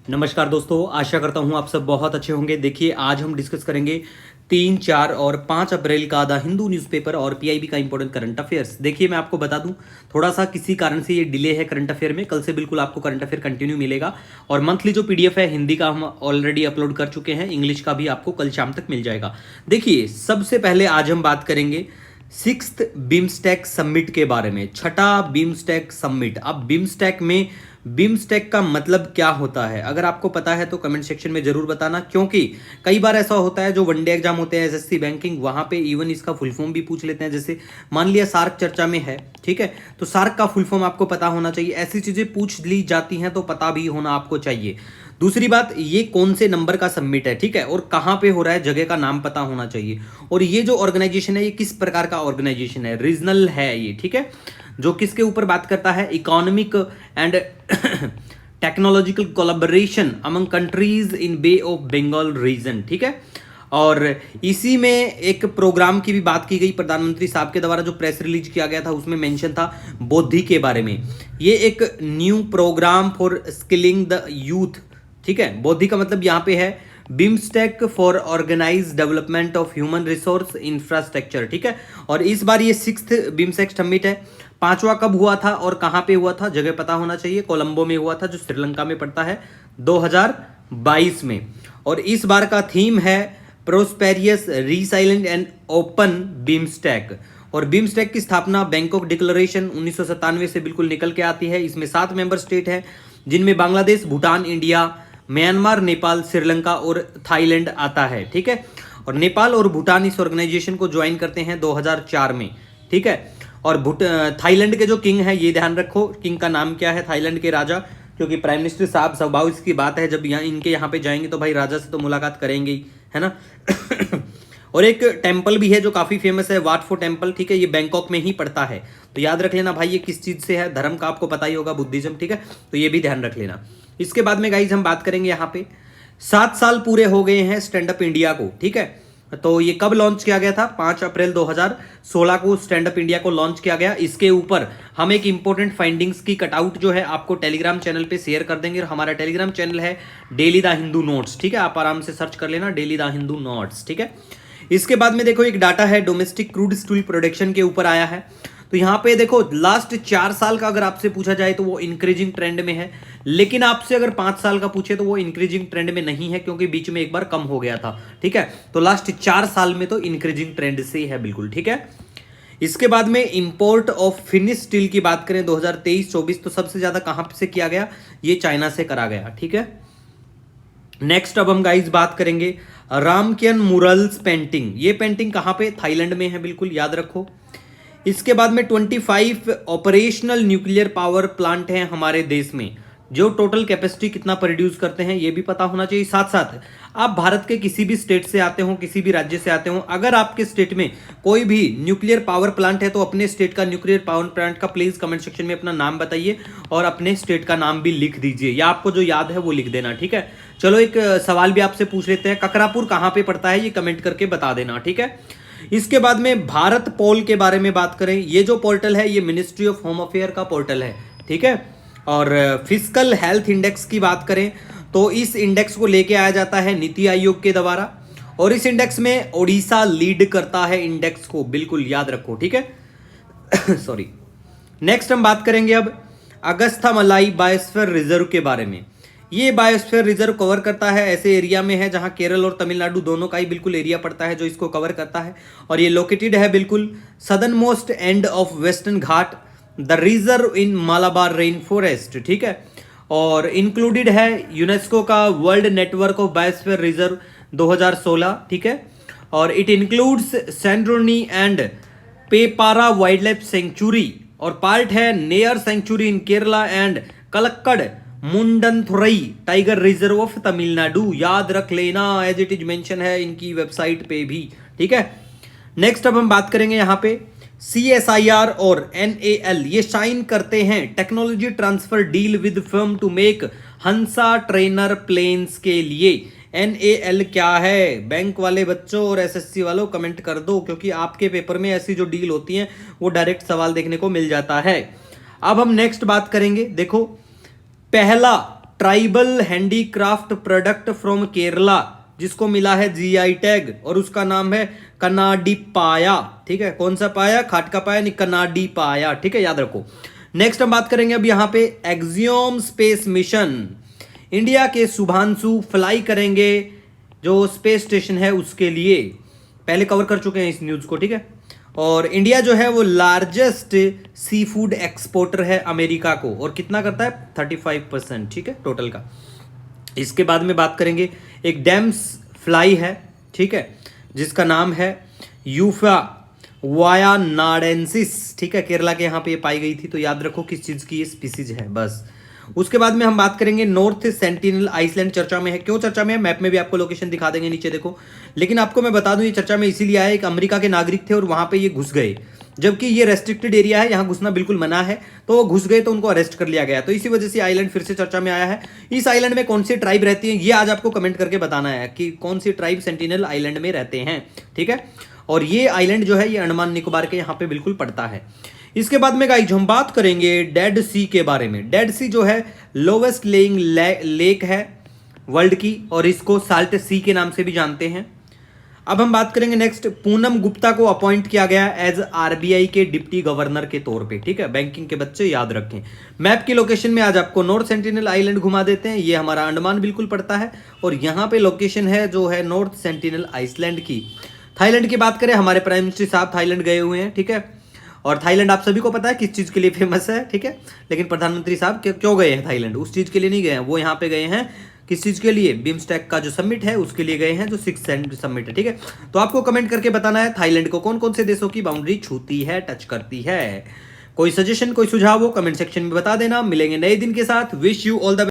नमस्कार दोस्तों, आशा करता हूँ आप सब बहुत अच्छे होंगे। देखिए, आज हम डिस्कस करेंगे 3, 4 और 5 अप्रैल का द हिंदू न्यूज़पेपर और पीआईबी का इंपॉर्टेंट करंट अफेयर्स। देखिए, मैं आपको बता दूं, थोड़ा सा किसी कारण से ये डिले है करंट अफेयर में। कल से बिल्कुल आपको करंट अफेयर कंटिन्यू मिलेगा और मंथली जो पीडीएफ है हिंदी का हम ऑलरेडी अपलोड कर चुके हैं, इंग्लिश का भी आपको कल शाम तक मिल जाएगा। देखिए, सबसे पहले आज हम बात करेंगे 6th बिम्स्टेक समिट के बारे में। छठा बिम्स्टेक समिट। अब बिम्स्टेक में बिम्स्टेक का मतलब क्या होता है, अगर आपको पता है तो कमेंट सेक्शन में जरूर बताना, क्योंकि कई बार ऐसा होता है जो वनडे एग्जाम होते हैं एसएससी बैंकिंग, वहां पे इवन इसका फुल फॉर्म भी पूछ लेते हैं। जैसे मान लिया सार्क चर्चा में है, ठीक है, तो सार्क का फुल फॉर्म आपको पता होना चाहिए। ऐसी चीजें पूछ ली जाती हैं तो पता भी होना आपको चाहिए। दूसरी बात, ये कौन से नंबर का सबमिट है, ठीक है, और कहां पे हो रहा है, जगह का नाम पता होना चाहिए। और ये जो ऑर्गेनाइजेशन है ये किस प्रकार का ऑर्गेनाइजेशन है, रीजनल है ये, ठीक है, जो किसके ऊपर बात करता है, economic and technological collaboration among countries in Bay of Bengal region, ठीक है। और इसी में एक प्रोग्राम की भी बात की गई प्रधानमंत्री साहब के द्वारा, जो प्रेस रिलीज किया गया था उसमें मेंशन था बोद्धि के बारे में। ये एक new programme for skilling the youth, ठीक है। बोद्धि का मतलब यहां पे है BIMSTEC for organise development of human resource infrastructure, ठीक है। और इस बार ये 6th बिम्स्टेक समिट है। 5वां कब हुआ था और कहां पे हुआ था, जगह पता होना चाहिए। कोलंबो में हुआ था, जो श्रीलंका में पड़ता है, 2022 में। और इस बार का थीम है prosperous resilient and open BIMSTEC. और बिम्स्टेक की स्थापना बैंकॉक डिक्लेरेशन 1997 से बिल्कुल निकल के आती है। इसमें 7 मेंबर स्टेट हैं, जिनमें बांग्लादेश, भूटान, इंडिया, म्यांमार, नेपाल, श्रीलंका और थाईलैंड आता है, ठीक है। और नेपाल और भूटान इस ऑर्गेनाइजेशन को ज्वाइन करते हैं 2004 में, ठीक है। और थाईलैंड के जो किंग है, ये ध्यान रखो, किंग का नाम क्या है, थाईलैंड के राजा, क्योंकि प्राइम मिनिस्टर साहब स्वभाव इसकी बात है, जब इनके यहाँ पे जाएंगे तो भाई राजा से तो मुलाकात करेंगे ही, है ना। और एक टेम्पल भी है जो काफी फेमस है, वाट फो टेम्पल, ठीक है, ये बैंकॉक में ही पड़ता है। तो याद रख लेना भाई, ये किस चीज से है, धर्म का आपको पता ही होगा, बुद्धिज्म, ठीक है, तो ये भी ध्यान रख लेना। इसके बाद में गाइज हम बात करेंगे यहाँ पे 7 साल पूरे हो गए हैं स्टैंड अप इंडिया को, ठीक है। तो ये कब लॉन्च किया गया था, 5 अप्रैल 2016 को स्टैंड अप इंडिया को लॉन्च किया गया। इसके ऊपर हम एक इंपॉर्टेंट फाइंडिंग्स की कटआउट जो है आपको टेलीग्राम चैनल पे शेयर कर देंगे। और हमारा टेलीग्राम चैनल है डेली द हिंदू नोट्स, ठीक है, आप आराम से सर्च कर लेना डेली द हिंदू नोट्स, ठीक है। इसके बाद में देखो एक डाटा है डोमेस्टिक क्रूड स्टील प्रोडक्शन के ऊपर आया है। तो यहां पे देखो लास्ट 4 साल का अगर आपसे पूछा जाए तो वो इंक्रीजिंग ट्रेंड में है, लेकिन आपसे अगर 5 साल का पूछे तो वो इंक्रीजिंग ट्रेंड में नहीं है, क्योंकि बीच में एक बार कम हो गया था, ठीक है। तो लास्ट 4 साल में तो इंक्रीजिंग ट्रेंड से है बिल्कुल, ठीक है। इसके बाद में इंपोर्ट ऑफ फिनिश स्टील की बात करें 2023-24, तो सबसे ज्यादा कहां से किया गया, ये चाइना से करा गया, ठीक है। नेक्स्ट अब हम गाइस बात करेंगे रामकियन मुरल्स पेंटिंग। ये पेंटिंग कहां पे, थाईलैंड में है, बिल्कुल याद रखो। इसके बाद में 25 ऑपरेशनल न्यूक्लियर पावर प्लांट हैं हमारे देश में, जो टोटल कैपेसिटी कितना प्रोड्यूस करते हैं ये भी पता होना चाहिए। साथ साथ आप भारत के किसी भी स्टेट से आते हो, किसी भी राज्य से आते हो, अगर आपके स्टेट में कोई भी न्यूक्लियर पावर प्लांट है तो अपने स्टेट का न्यूक्लियर पावर प्लांट का प्लीज कमेंट सेक्शन में अपना नाम बताइए और अपने स्टेट का नाम भी लिख दीजिए, या आपको जो याद है वो लिख देना, ठीक है। चलो एक सवाल भी आपसे पूछ लेते हैं, ककरापुर कहां पे पड़ता है, ये कमेंट करके बता देना, ठीक है। इसके बाद में भारत पोल के बारे में बात करें, ये जो पोर्टल है ये मिनिस्ट्री ऑफ होम अफेयर का पोर्टल है, ठीक है। और फिजिकल हेल्थ इंडेक्स की बात करें तो इस इंडेक्स को लेके आया जाता है नीति आयोग के द्वारा, और इस इंडेक्स में ओडिशा लीड करता है इंडेक्स को, बिल्कुल याद रखो, ठीक है। सॉरी। नेक्स्ट हम बात करेंगे अब अगस्थामलाई बायोस्फीयर रिजर्व के बारे में। ये बायोस्फीयर रिजर्व कवर करता है ऐसे एरिया में है जहां केरल और तमिलनाडु दोनों का ही बिल्कुल एरिया पड़ता है जो इसको कवर करता है। और ये लोकेटेड है बिल्कुल southern most end of western Ghat, the reserve in Malabar rain forest, ठीक है। और इंक्लूडेड है यूनेस्को का world network of biosphere reserve 2016, ठीक है। और it includes Shendurney and Peppara wild life sanctuary, और पार्ट है Neyyar sanctuary in Kerala and Kalakkad Mundanthurai tiger reserve of Tamil Nadu, याद रख लेना, एज इट इज मेंशन है इनकी वेबसाइट पे भी, ठीक है। नेक्स्ट अब हम बात करेंगे यहाँ पे CSIR और NAL, ये साइन करते हैं technology transfer deal with firm to make Hansa trainer planes के लिए। NAL क्या है, बैंक वाले बच्चों और SSC वालों कमेंट कर दो, क्योंकि आपके पेपर में ऐसी जो डील होती हैं वो डायरेक्ट सवाल देखने को मिल जाता है। अब हम नेक्स्ट बात करेंगे, देखो पहला tribal handicraft product from Kerala जिसको मिला है जीआई टैग, और उसका नाम है कनाडी पाया। ठीक है, कौन सा पाया? खाट का पाया नहीं, कनाडी पाया। ठीक है, याद रखो। नेक्स्ट हम बात करेंगे अब यहाँ पे एक्सियोम स्पेस मिशन। इंडिया के शुभांशु फ्लाई करेंगे जो स्पेस स्टेशन है उसके लिए। पहले कवर कर चुके हैं इस न्यूज को। ठीक है, और इंडिया जो है वो लार्जेस्ट सी फूड एक्सपोर्टर है अमेरिका को, और कितना करता है? 35%। ठीक है, टोटल का। इसके बाद में बात करेंगे एक डैम्स फ्लाई है, ठीक है, जिसका नाम है यूफा वायानाडेंसिस। ठीक है, केरला के यहाँ पे ये पाई गई थी, तो याद रखो किस चीज की ये स्पीसीज है बस। उसके बाद में हम बात करेंगे नॉर्थ सेंटिनल आइसलैंड चर्चा में है। क्यों चर्चा में है? मैप में भी आपको लोकेशन दिखा देंगे, नीचे देखो। लेकिन आपको मैं बता दूं ये चर्चा में इसीलिए आया, एक अमेरिका के नागरिक थे और वहां पे ये घुस गए, जबकि ये रेस्ट्रिक्टेड एरिया है, यहाँ घुसना बिल्कुल मना है, तो वो घुस गए तो उनको अरेस्ट कर लिया गया। तो इसी वजह से आइलैंड फिर से चर्चा में आया है। इस आइलैंड में कौन सी ट्राइब रहती है ये आज आपको कमेंट करके बताना है कि कौन सी ट्राइब सेंटिनल आइलैंड में रहते हैं। ठीक है, और ये आइलैंड जो है ये अंडमान निकोबार के यहाँ पे बिल्कुल पड़ता है। इसके बाद में गाइस हम बात करेंगे डेड सी के बारे में। डेड सी जो है लोवेस्ट लेइंग लेक है वर्ल्ड की, और इसको साल्ट सी के नाम से भी जानते हैं। अब हम बात करेंगे नेक्स्ट, पूनम गुप्ता को अपॉइंट किया गया एज आरबीआई के डिप्टी गवर्नर के तौर पे। ठीक है, बैंकिंग के बच्चे याद रखें। मैप की लोकेशन में आज आपको नॉर्थ सेंटिनल आइलैंड घुमा देते हैं, ये हमारा अंडमान बिल्कुल पड़ता है, और यहाँ पे लोकेशन है जो है नॉर्थ सेंटिनल आइसलैंड की। थाईलैंड की बात करें, हमारे प्राइम मिनिस्टर साहब थाईलैंड गए हुए हैं। ठीक है, और थाईलैंड आप सभी को पता है किस चीज के लिए फेमस है। ठीक है, लेकिन प्रधानमंत्री साहब क्यों गए हैं थाईलैंड? उस चीज के लिए नहीं गए हैं, वो यहाँ पे गए हैं किस चीज के लिए? बिम्स्टेक का जो समिट है उसके लिए गए हैं, जो 6th समिट है। ठीक है, तो आपको कमेंट करके बताना है थाईलैंड को कौन कौन से देशों की बाउंड्री छूती है, टच करती है। कोई सजेशन, कोई सुझाव हो कमेंट सेक्शन में बता देना। मिलेंगे नए दिन के साथ। Wish you all the